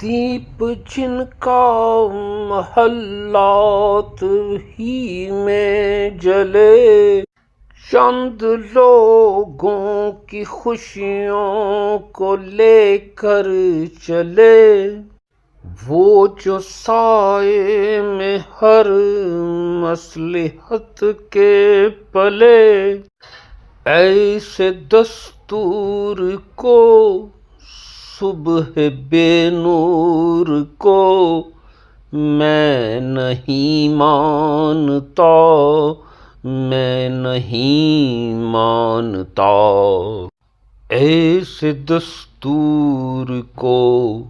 دیپ جن کا محلات ہی میں جلے، چند لوگوں کی خوشیوں کو لے کر چلے، وہ جو سائے میں ہر مصلحت کے پلے، ایسے دستور کو صبح بے نور کو میں نہیں مانتا، میں نہیں مانتا۔ ایسے دستور کو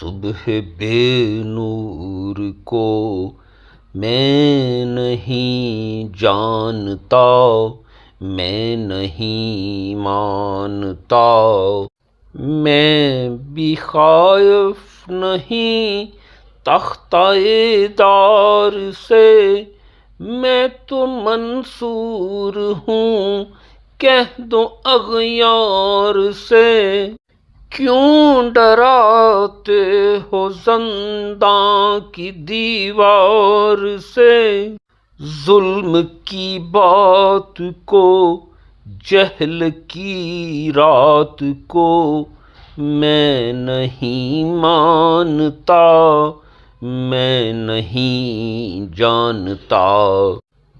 صبح بے نور کو میں نہیں جانتا، میں نہیں مانتا۔ میں بھی خائف نہیں تختہ دار سے، میں تو منصور ہوں کہہ دو اغیار سے۔ کیوں ڈراتے ہو زنداں کی دیوار سے، ظلم کی بات کو جہل کی رات کو میں نہیں مانتا، میں نہیں جانتا۔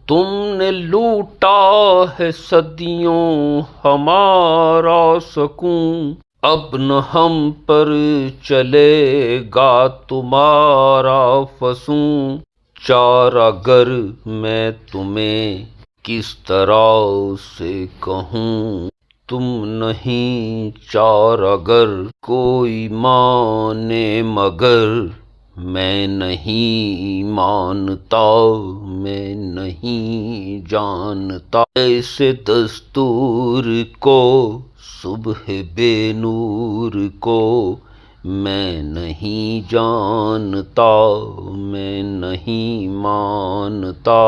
تم نے لوٹا ہے صدیوں ہمارا سکون، اب نہ ہم پر چلے گا تمہارا فسون۔ چارہ گر میں تمہیں کس طرح سے کہوں، تم نہیں چارہ گر کوئی مانے مگر میں نہیں مانتا، میں نہیں جانتا۔ ایسے دستور کو صبح بے نور کو میں نہیں جانتا، میں نہیں مانتا۔